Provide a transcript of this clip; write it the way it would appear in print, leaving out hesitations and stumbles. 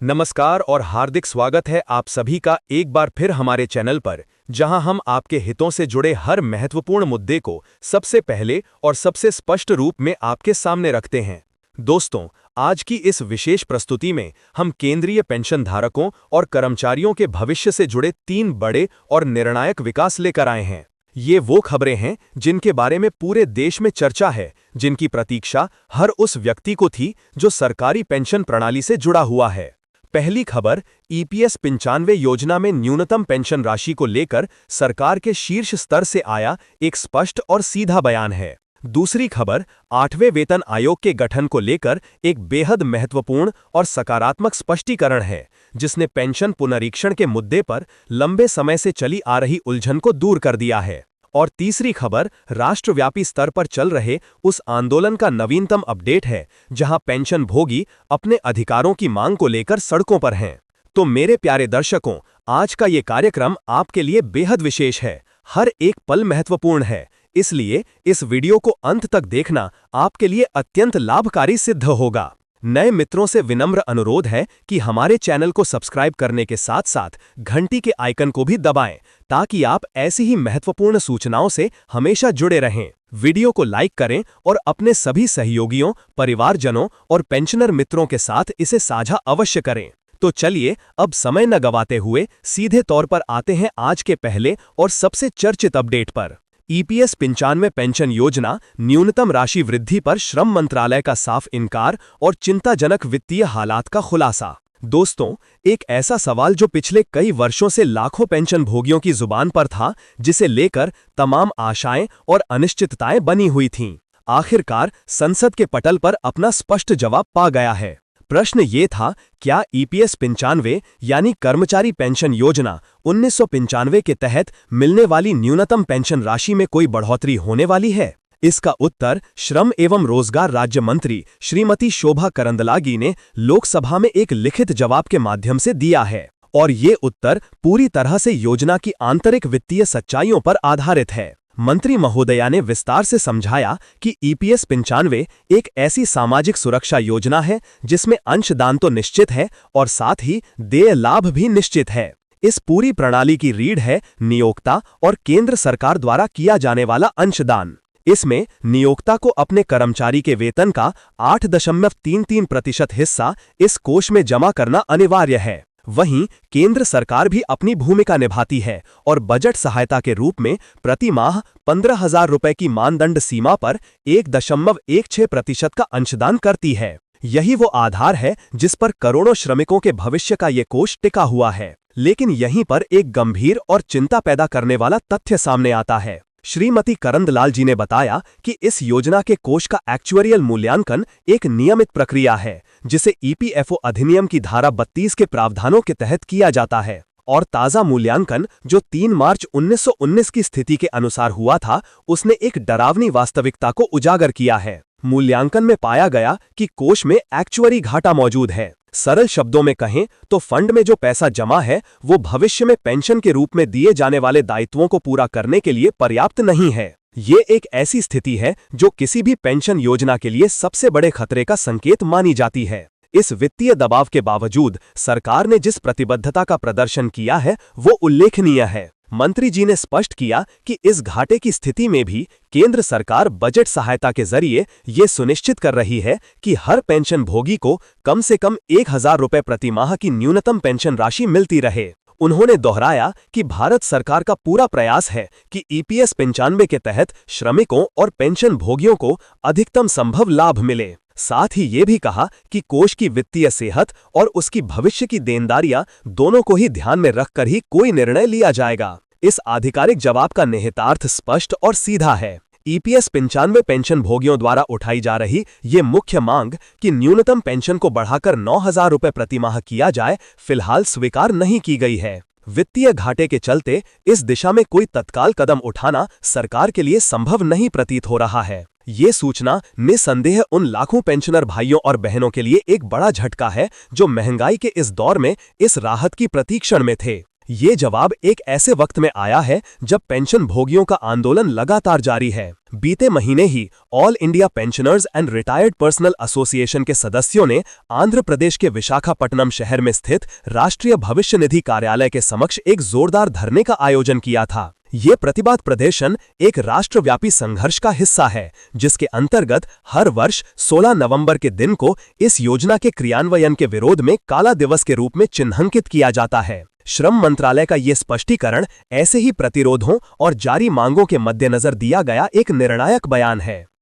नमस्कार और हार्दिक स्वागत है आप सभी का एक बार फिर हमारे चैनल पर, जहां हम आपके हितों से जुड़े हर महत्वपूर्ण मुद्दे को सबसे पहले और सबसे स्पष्ट रूप में आपके सामने रखते हैं। दोस्तों, आज की इस विशेष प्रस्तुति में हम केंद्रीय पेंशन धारकों और कर्मचारियों के भविष्य से जुड़े 3 बड़े और निर्णायक विकास लेकर आए हैं। ये वो खबरें हैं जिनके बारे में पूरे देश में चर्चा है, जिनकी प्रतीक्षा हर उस व्यक्ति को थी जो सरकारी पेंशन प्रणाली से जुड़ा हुआ है। पहली खबर, ईपीएस 95 योजना में न्यूनतम पेंशन राशि को लेकर सरकार के शीर्ष स्तर से आया एक स्पष्ट और सीधा बयान है। दूसरी खबर, 8वें वेतन आयोग के गठन को लेकर एक बेहद महत्वपूर्ण और सकारात्मक स्पष्टीकरण है, जिसने पेंशन पुनरीक्षण के मुद्दे पर लंबे समय से चली आ रही उलझन को दूर कर दिया है। और तीसरी खबर, राष्ट्रव्यापी स्तर पर चल रहे उस आंदोलन का नवीनतम अपडेट है, जहां पेंशन भोगी अपने अधिकारों की मांग को लेकर सड़कों पर हैं। तो मेरे प्यारे दर्शकों, आज का ये कार्यक्रम आपके लिए बेहद विशेष है। हर एक पल महत्वपूर्ण है, इसलिए इस वीडियो को अंत तक देखना आपके लिए अत्यंत लाभकारी सिद्ध होगा। नए मित्रों से विनम्र अनुरोध है कि हमारे चैनल को सब्सक्राइब करने के साथ साथ घंटी के आइकन को भी दबाएं, ताकि आप ऐसी ही महत्वपूर्ण सूचनाओं से हमेशा जुड़े रहें। वीडियो को लाइक करें और अपने सभी सहयोगियों, परिवारजनों और पेंशनर मित्रों के साथ इसे साझा अवश्य करें। तो चलिए अब समय न गवाते हुए सीधे तौर पर आते हैं आज के पहले और सबसे चर्चित अपडेट पर। ईपीएस 95 पेंशन योजना न्यूनतम राशि वृद्धि पर श्रम मंत्रालय का साफ इनकार और चिंताजनक वित्तीय हालात का खुलासा। दोस्तों, एक ऐसा सवाल जो पिछले कई वर्षों से लाखों पेंशन भोगियों की जुबान पर था, जिसे लेकर तमाम आशाएं और अनिश्चितताएं बनी हुई थीं, आखिरकार संसद के पटल पर अपना स्पष्ट जवाब पा गया है। प्रश्न ये था, क्या ईपीएस 95 यानी कर्मचारी पेंशन योजना 1995 के तहत मिलने वाली न्यूनतम पेंशन राशि में कोई बढ़ोतरी होने वाली है? इसका उत्तर श्रम एवं रोजगार राज्य मंत्री श्रीमती शोभा करंदलागी ने लोकसभा में एक लिखित जवाब के माध्यम से दिया है, और ये उत्तर पूरी तरह से योजना की आंतरिक वित्तीय सच्चाइयों पर आधारित है। मंत्री महोदया ने विस्तार से समझाया कि ईपीएस 95 एक ऐसी सामाजिक सुरक्षा योजना है जिसमें अंशदान तो निश्चित है और साथ ही देय लाभ भी निश्चित है। इस पूरी प्रणाली की रीढ़ है नियोक्ता और केंद्र सरकार द्वारा किया जाने वाला अंशदान। इसमें नियोक्ता को अपने कर्मचारी के वेतन का 8.33% हिस्सा इस कोष में जमा करना अनिवार्य है। वहीं केंद्र सरकार भी अपनी भूमिका निभाती है और बजट सहायता के रूप में प्रति माह 15,000 रुपए की मानदंड सीमा पर 1.16% का अंशदान करती है। यही वो आधार है जिस पर करोड़ों श्रमिकों के भविष्य का ये कोष टिका हुआ है। लेकिन यहीं पर एक गंभीर और चिंता पैदा करने वाला तथ्य सामने आता है। श्रीमती करंदलाल जी ने बताया कि इस योजना के कोष का एक्चुअरियल मूल्यांकन एक नियमित प्रक्रिया है, जिसे ईपीएफओ अधिनियम की धारा 32 के प्रावधानों के तहत किया जाता है। और ताज़ा मूल्यांकन जो 3 मार्च 1919 की स्थिति के अनुसार हुआ था, उसने एक डरावनी वास्तविकता को उजागर किया है। मूल्यांकन में पाया गया कि कोष में एक्चुअरी घाटा मौजूद है। सरल शब्दों में कहें तो फंड में जो पैसा जमा है वो भविष्य में पेंशन के रूप में दिए जाने वाले दायित्वों को पूरा करने के लिए पर्याप्त नहीं है। ये एक ऐसी स्थिति है जो किसी भी पेंशन योजना के लिए सबसे बड़े खतरे का संकेत मानी जाती है। इस वित्तीय दबाव के बावजूद सरकार ने जिस प्रतिबद्धता का प्रदर्शन किया है वो उल्लेखनीय है। मंत्री जी ने स्पष्ट किया कि इस घाटे की स्थिति में भी केंद्र सरकार बजट सहायता के जरिए ये सुनिश्चित कर रही है कि हर पेंशन भोगी को कम से कम 1,000 रुपए प्रति माह की न्यूनतम पेंशन राशि मिलती रहे। उन्होंने दोहराया कि भारत सरकार का पूरा प्रयास है कि ईपीएस 95 के तहत श्रमिकों और पेंशन भोगियों को अधिकतम संभव लाभ मिले। साथ ही ये भी कहा कि कोष की वित्तीय सेहत और उसकी भविष्य की देनदारियां दोनों को ही ध्यान में रखकर ही कोई निर्णय लिया जाएगा। इस आधिकारिक जवाब का निहितार्थ स्पष्ट और सीधा है। ईपीएस 95 पेंशन भोगियों द्वारा उठाई जा रही ये मुख्य मांग कि न्यूनतम पेंशन को बढ़ाकर 9,000 रुपए प्रति माह किया जाए, फिलहाल स्वीकार नहीं की गई है। वित्तीय घाटे के चलते इस दिशा में कोई तत्काल कदम उठाना सरकार के लिए संभव नहीं प्रतीत हो रहा है। ये सूचना निसंदेह उन लाखों पेंशनर भाइयों और बहनों के लिए एक बड़ा झटका है जो महंगाई के इस दौर में इस राहत की प्रतीक्षा में थे। ये जवाब एक ऐसे वक्त में आया है जब पेंशन भोगियों का आंदोलन लगातार जारी है। बीते महीने ही all India pensioners and retired personnel association के सदस्यों ने आंध्र प्रदेश के विशाखापट्टनम शहर में स्थित राष्ट्रीय भविष्य निधि कार्यालय के समक्ष एक जोरदार धरने का आयोजन किया था। ये प्रतिवाद प्रदर्शन एक राष्ट्रव्यापी संघर्ष का हिस्सा है, जिसके अंतर्गत हर वर्ष 16 नवंबर के दिन को इस योजना के क्रियान्वयन के विरोध में काला दिवस के रूप में चिन्हांकित किया जाता है। श्रम मंत्रालय का ये स्पष्टीकरण ऐसे ही प्रतिरोधों और जारी मांगों के मद्देनजर दिया गया एक निर्णायक बयान है।